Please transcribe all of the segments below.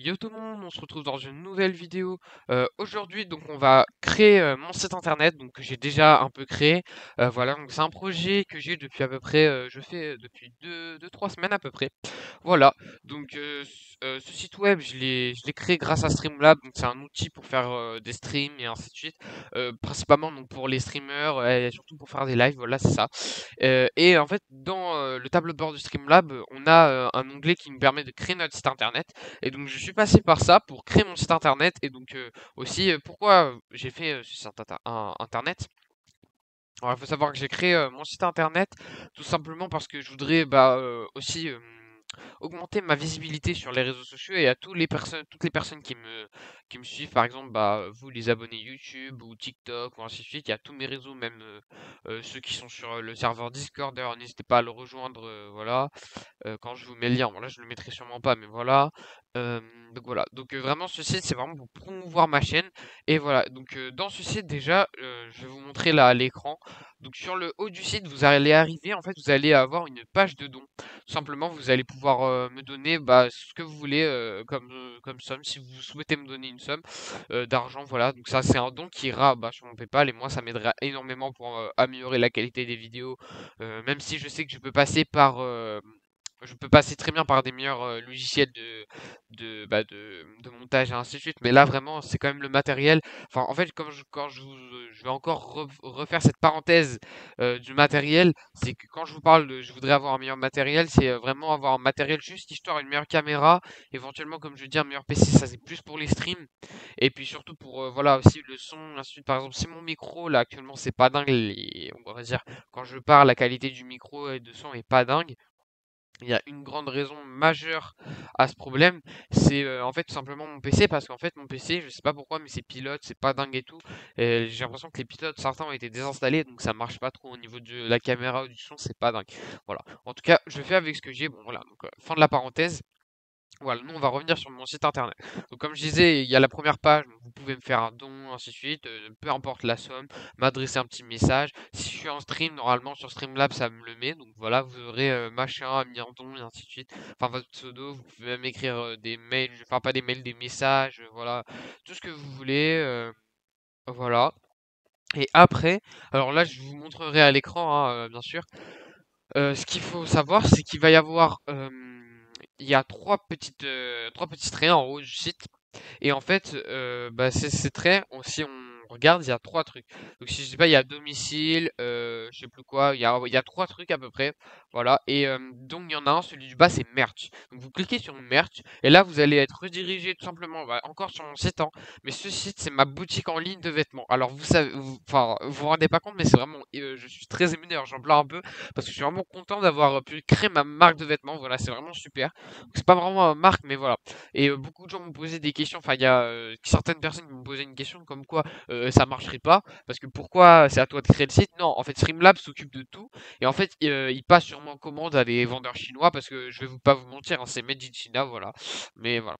Yo tout le monde, on se retrouve dans une nouvelle vidéo. Aujourd'hui, donc on va créer mon site internet, donc que j'ai déjà un peu créé. Voilà, donc c'est un projet que j'ai depuis à peu près, je fais depuis 3 semaines à peu près. Voilà, donc ce site web, je l'ai créé grâce à Streamlab, donc c'est un outil pour faire des streams et ainsi de suite. Principalement donc pour les streamers et surtout pour faire des lives, voilà, c'est ça. Et en fait, dans le tableau de bord du Streamlab, on a un onglet qui nous permet de créer notre site internet. Et donc, je suis passé par ça pour créer mon site internet. Et donc, aussi, pourquoi j'ai fait ce site internet? Alors, il faut savoir que j'ai créé mon site internet tout simplement parce que je voudrais aussi augmenter ma visibilité sur les réseaux sociaux et à toutes les personnes qui me suivent, par exemple, vous les abonnés YouTube ou TikTok ou ainsi de suite, il y a tous mes réseaux, même ceux qui sont sur le serveur Discord. D'ailleurs, n'hésitez pas à le rejoindre, voilà. Quand je vous mets le lien. Bon là je le mettrai sûrement pas, mais voilà. Donc voilà. Donc vraiment ce site c'est vraiment pour promouvoir ma chaîne. Et voilà. Donc dans ce site déjà, je vais vous montrer là à l'écran. Donc sur le haut du site, vous allez arriver, en fait, vous allez avoir une page de dons. Tout simplement, vous allez pouvoir me donner ce que vous voulez comme somme, si vous souhaitez me donner une somme d'argent, voilà. Donc ça, c'est un don qui ira sur mon PayPal et moi, ça m'aidera énormément pour améliorer la qualité des vidéos. Même si je sais que je peux passer très bien par des meilleurs logiciels de montage et ainsi de suite, mais là vraiment c'est quand même le matériel. Enfin, en fait, je vais encore refaire cette parenthèse du matériel, c'est que quand je vous parle de je voudrais avoir un meilleur matériel, c'est vraiment avoir un matériel juste histoire une meilleure caméra, éventuellement, comme je dis, un meilleur PC, ça c'est plus pour les streams, et puis surtout pour voilà aussi le son, ainsi de suite. Par exemple, si mon micro là actuellement c'est pas dingue, on va dire quand je parle, la qualité du micro et de son est pas dingue. Il y a une grande raison majeure à ce problème, c'est en fait tout simplement mon PC, parce qu'en fait mon PC, je sais pas pourquoi, mais ses pilotes, c'est pas dingue et tout. Et j'ai l'impression que les pilotes, certains ont été désinstallés, donc ça marche pas trop au niveau de la caméra ou du son, c'est pas dingue. Voilà. En tout cas, je fais avec ce que j'ai. Bon voilà, donc fin de la parenthèse. Voilà, nous on va revenir sur mon site internet. Donc comme je disais, il y a la première page, donc vous pouvez me faire un don, ainsi de suite, peu importe la somme, m'adresser un petit message. Si je suis en stream, normalement sur Streamlabs ça me le met, donc voilà, vous aurez machin, mis un don, et ainsi de suite. Enfin votre pseudo, vous pouvez même écrire des mails, enfin pas des mails, des messages, voilà, tout ce que vous voulez, voilà. Et après, alors là je vous montrerai à l'écran, hein, bien sûr. Ce qu'il faut savoir, c'est qu'il va y avoir, il y a trois petits traits en haut du site. Et en fait, ces traits, si on regarde, il y a trois trucs. Donc si je sais pas, il y a domicile, je sais plus quoi, il y a trois trucs à peu près, voilà. Et donc il y en a un, celui du bas, c'est merch. Donc vous cliquez sur merch, et là vous allez être redirigé tout simplement, encore sur mon site, hein. Mais ce site, c'est ma boutique en ligne de vêtements. Alors vous savez, enfin, vous rendez pas compte, mais c'est vraiment, je suis très ému d'ailleurs, j'en pleure un peu, parce que je suis vraiment content d'avoir pu créer ma marque de vêtements. Voilà, c'est vraiment super. Donc, c'est pas vraiment une marque, mais voilà. Et beaucoup de gens m'ont posé des questions, enfin il y a certaines personnes qui m'ont posé une question comme quoi ça marcherait pas, parce que pourquoi c'est à toi de créer le site? Non, en fait Streamlabs s'occupe de tout, et en fait il passe sûrement commande à des vendeurs chinois, parce que je vais pas vous mentir, hein, c'est made in China, voilà. Mais voilà.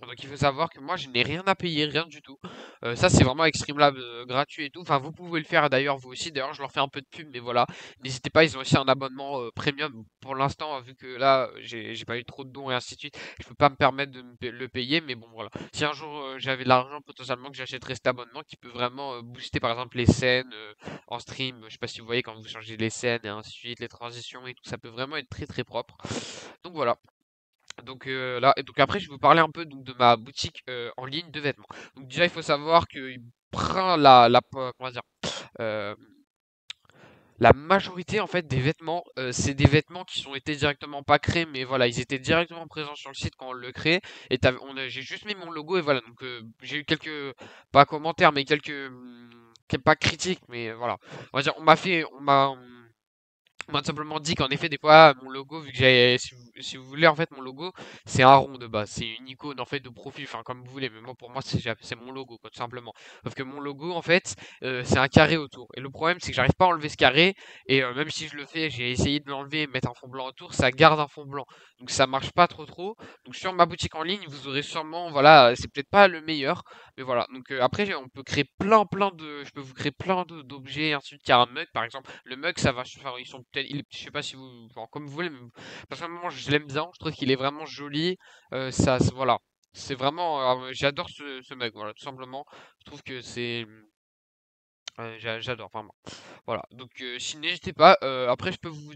Donc il faut savoir que moi je n'ai rien à payer, rien du tout. Ça c'est vraiment avec Streamlabs gratuit et tout. Enfin vous pouvez le faire d'ailleurs vous aussi. D'ailleurs je leur fais un peu de pub, mais voilà. N'hésitez pas, ils ont aussi un abonnement premium. Pour l'instant, vu que là j'ai pas eu trop de dons et ainsi de suite, je peux pas me permettre de le payer. Mais bon voilà. Si un jour j'avais de l'argent, potentiellement que j'achèterais cet abonnement qui peut vraiment booster par exemple les scènes en stream. Je sais pas si vous voyez quand vous changez les scènes et ainsi de suite, les transitions et tout, ça peut vraiment être très très propre. Donc voilà. Donc là, et donc après, je vais vous parler un peu donc, de ma boutique en ligne de vêtements. Donc déjà, il faut savoir que prend comment dire, euh, la majorité en fait des vêtements, c'est des vêtements qui sont été directement pas créés, mais voilà, ils étaient directement présents sur le site quand on le crée. Et j'ai juste mis mon logo et voilà. Donc j'ai eu quelques pas commentaires, mais pas critiques, mais voilà. On va dire, on m'a simplement dit qu'en effet, des fois, mon logo, vu que si vous voulez, en fait, mon logo, c'est un rond de base. C'est une icône, en fait, de profil, enfin, comme vous voulez. Mais moi, pour moi, c'est mon logo, quoi, tout simplement. Sauf que mon logo, en fait, c'est un carré autour. Et le problème, c'est que j'arrive pas à enlever ce carré. Et même si je le fais, j'ai essayé de l'enlever et mettre un fond blanc autour, ça garde un fond blanc. Donc, ça marche pas trop, trop. Donc, sur ma boutique en ligne, vous aurez sûrement, voilà, c'est peut-être pas le meilleur. Mais voilà. Donc, après, on peut créer je peux vous créer d'objets. Ensuite, il y a un mug, par exemple. Le mug, ça va, enfin, ils sont peut-être, je sais pas si vous, enfin, comme vous voulez, mais personnellement, je l'aime bien. Je trouve qu'il est vraiment joli. Voilà. C'est vraiment, j'adore ce mec, voilà, tout simplement. Je trouve que c'est, j'adore vraiment. Voilà, donc si n'hésitez pas, après je peux vous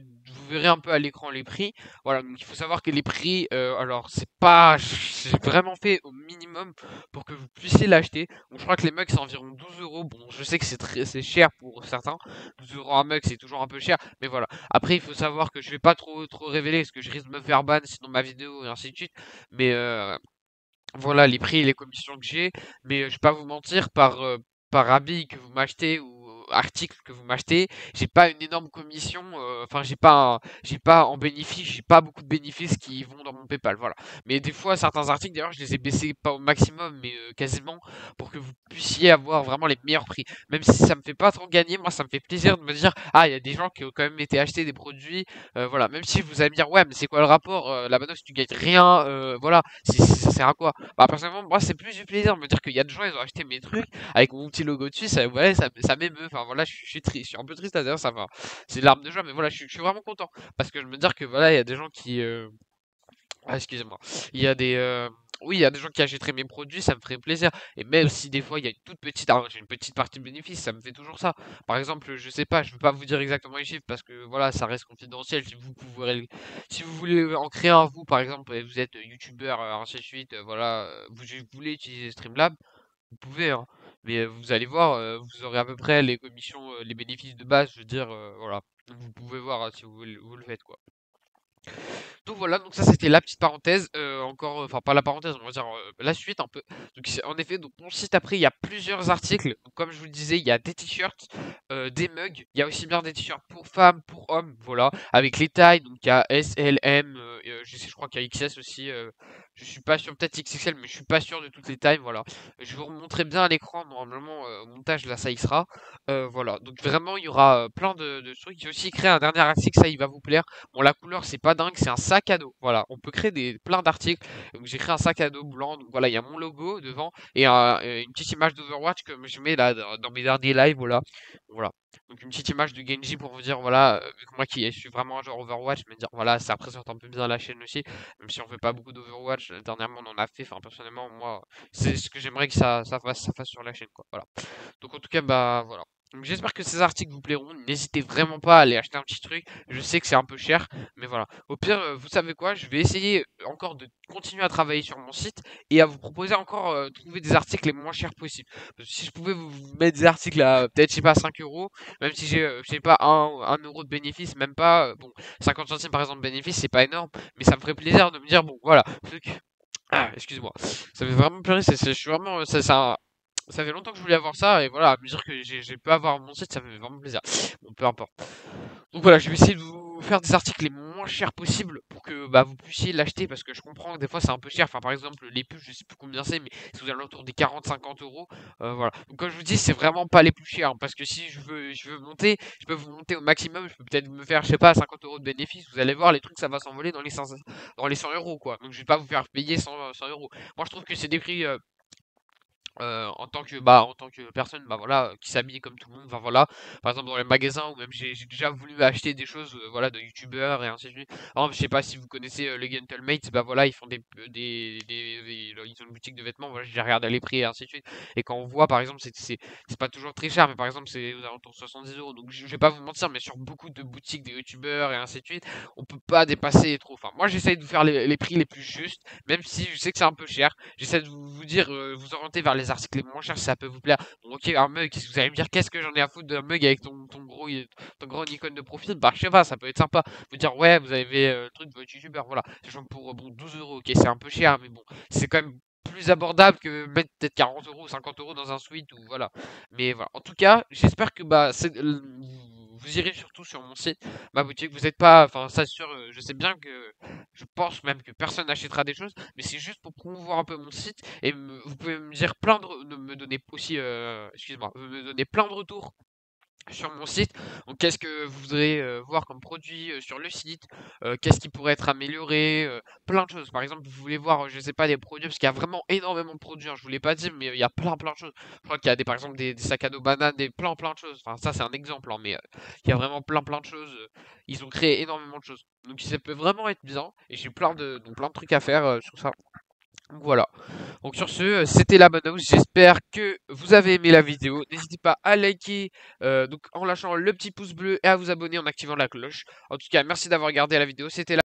verrez un peu à l'écran les prix. Voilà, donc il faut savoir que les prix, alors c'est pas, j'ai vraiment fait au minimum pour que vous puissiez l'acheter. Donc je crois que les mugs c'est environ 12 euros. Bon, je sais que c'est cher pour certains. 12 euros un mug c'est toujours un peu cher, mais voilà. Après il faut savoir que je vais pas trop révéler parce que je risque de me faire ban sinon ma vidéo et ainsi de suite. Mais voilà les prix et les commissions que j'ai, mais je vais pas vous mentir, par habit que vous m'achetez ou article que vous m'achetez, j'ai pas une énorme commission, enfin j'ai pas en bénéfice, j'ai pas beaucoup de bénéfices qui vont dans mon PayPal, voilà. Mais des fois certains articles d'ailleurs je les ai baissés pas au maximum, mais quasiment pour que vous puissiez avoir vraiment les meilleurs prix. Même si ça me fait pas trop gagner, moi ça me fait plaisir de me dire ah il y a des gens qui ont quand même été acheter des produits, voilà. Même si vous allez me dire ouais mais c'est quoi le rapport, là-bas si tu gagnes rien, voilà, ça sert à quoi? Bah, personnellement, moi, c'est plus du plaisir de me dire qu'il y a des gens, ils ont acheté mes trucs avec mon petit logo dessus, ça, ouais, ça m'émeut. Enfin, voilà, je suis triste, je suis un peu triste à dire ça, enfin, c'est larmes de joie, mais voilà, je suis vraiment content. Parce que je me dire que voilà, il y a des gens qui, ah, excusez-moi. Il y a des, oui, il y a des gens qui achèteraient mes produits, ça me ferait plaisir. Et même si des fois il y a une toute petite, alors j'ai une petite partie de bénéfice, ça me fait toujours ça. Par exemple, je sais pas, je veux pas vous dire exactement les chiffres parce que voilà, ça reste confidentiel. Si vous voulez en créer un vous, par exemple, et vous êtes youtubeur, ainsi de suite, voilà, vous voulez utiliser Streamlab, vous pouvez, hein. Mais vous allez voir, vous aurez à peu près les commissions, les bénéfices de base, je veux dire, voilà. Donc vous pouvez voir si vous le faites quoi. Donc voilà, donc ça c'était la petite parenthèse, encore, enfin pas la parenthèse, on va dire la suite un peu. Donc en effet, donc mon site après il y a plusieurs articles. Donc, comme je vous le disais, il y a des t-shirts, des mugs, il y a aussi bien des t-shirts pour femmes, pour hommes, voilà, avec les tailles. Donc il y a S, L, M, je crois qu'il y a XS aussi. Je suis pas sûr, peut-être XXL, mais je suis pas sûr de toutes les tailles, voilà. Je vais vous remontrer bien à l'écran, normalement au montage là ça y sera. Voilà, donc vraiment il y aura plein de trucs. J'ai aussi créé un dernier article, ça il va vous plaire. Bon, la couleur, c'est pas dingue, c'est un sac à dos. Voilà, on peut créer plein d'articles. Donc, j'ai créé un sac à dos blanc. Donc, voilà, il y a mon logo devant et une petite image d'Overwatch que je mets là dans mes derniers lives. Voilà. Voilà. Donc, une petite image de Genji pour vous dire, voilà, vu que moi qui suis vraiment un joueur Overwatch, me dire, voilà, ça représente un peu bien la chaîne aussi. Même si on fait pas beaucoup d'Overwatch, dernièrement, on en a fait. Enfin, personnellement, moi, c'est ce que j'aimerais que ça fasse sur la chaîne, quoi. Voilà. Donc en tout cas, bah voilà. Donc j'espère que ces articles vous plairont. N'hésitez vraiment pas à aller acheter un petit truc. Je sais que c'est un peu cher, mais voilà. Au pire, vous savez quoi? Je vais essayer encore de continuer à travailler sur mon site et à vous proposer encore trouver des articles les moins chers possibles. Parce que si je pouvais vous mettre des articles à peut-être, je sais pas, 5 euros, même si j'ai, je sais pas, un euro de bénéfice, même pas, bon, 50 centimes par exemple de bénéfice, c'est pas énorme, mais ça me ferait plaisir de me dire, bon, voilà, truc. Ah, excuse-moi. Ça fait vraiment plaisir. Je suis vraiment, ça fait longtemps que je voulais avoir ça et voilà, me dire que j'ai pu avoir mon site, ça me fait vraiment plaisir. Bon, peu importe. Donc voilà, je vais essayer de vous faire des articles les moins chers possibles pour que bah, vous puissiez l'acheter parce que je comprends que des fois c'est un peu cher. Enfin, par exemple, les puces, je sais plus combien c'est, mais c'est aux alentours des 40-50 euros. Voilà. Donc, comme je vous dis, c'est vraiment pas les plus chers hein, parce que si je veux monter, je peux vous monter au maximum. Je peux peut-être me faire, je sais pas, 50 euros de bénéfice. Vous allez voir, les trucs ça va s'envoler dans les 100 euros quoi. Donc, je vais pas vous faire payer 100 euros. Moi, je trouve que c'est des prix en tant que personne bah voilà qui s'habille comme tout le monde, enfin voilà, par exemple dans les magasins ou même j'ai déjà voulu acheter des choses voilà de youtubeurs et ainsi de suite. Par exemple, je sais pas si vous connaissez les Gentlemates, bah voilà ils font ils ont une boutique de vêtements, voilà j'ai regardé les prix et ainsi de suite, et quand on voit par exemple c'est pas toujours très cher, mais par exemple c'est aux alentours de 70 euros, donc je vais pas vous mentir, mais sur beaucoup de boutiques de youtubeurs et ainsi de suite on peut pas dépasser trop. Enfin moi j'essaye de vous faire les prix les plus justes, même si je sais que c'est un peu cher. J'essaie de vous dire, vous orienter vers les articles les moins chers si ça peut vous plaire. Bon, ok, un mug, qu'est-ce que vous allez me dire? Qu'est-ce que j'en ai à foutre d'un mug avec ton gros icône de profil? Bah, je sais pas, ça peut être sympa. Vous dire, ouais, vous avez le truc de votre youtubeur, voilà. Sachant que pour bon, 12 euros, ok, c'est un peu cher, mais bon, c'est quand même plus abordable que mettre peut-être 40 euros, 50 euros dans un suite ou voilà. Mais voilà. En tout cas, j'espère que bah, vous irez surtout sur mon site, ma boutique. Vous n'êtes pas, enfin, ça sûr, je sais bien que je pense même que personne n'achètera des choses, mais c'est juste pour promouvoir un peu mon site et vous pouvez me dire me donner aussi, excuse-moi, me donner plein de retours sur mon site. Donc qu'est-ce que vous voudrez voir comme produit sur le site, qu'est-ce qui pourrait être amélioré, plein de choses. Par exemple, vous voulez voir, je sais pas, des produits, parce qu'il y a vraiment énormément de produits, hein, je vous l'ai pas dit, mais il y a plein de choses. Je crois qu'il y a par exemple des sacs à dos bananes, des plein de choses. Enfin, ça c'est un exemple, hein, mais il y a vraiment plein de choses. Ils ont créé énormément de choses. Donc ça peut vraiment être bien, et j'ai donc plein de trucs à faire sur ça. Donc voilà. Donc sur ce, c'était la bonne hausse. J'espère que vous avez aimé la vidéo. N'hésitez pas à liker donc en lâchant le petit pouce bleu et à vous abonner en activant la cloche. En tout cas, merci d'avoir regardé la vidéo. C'était la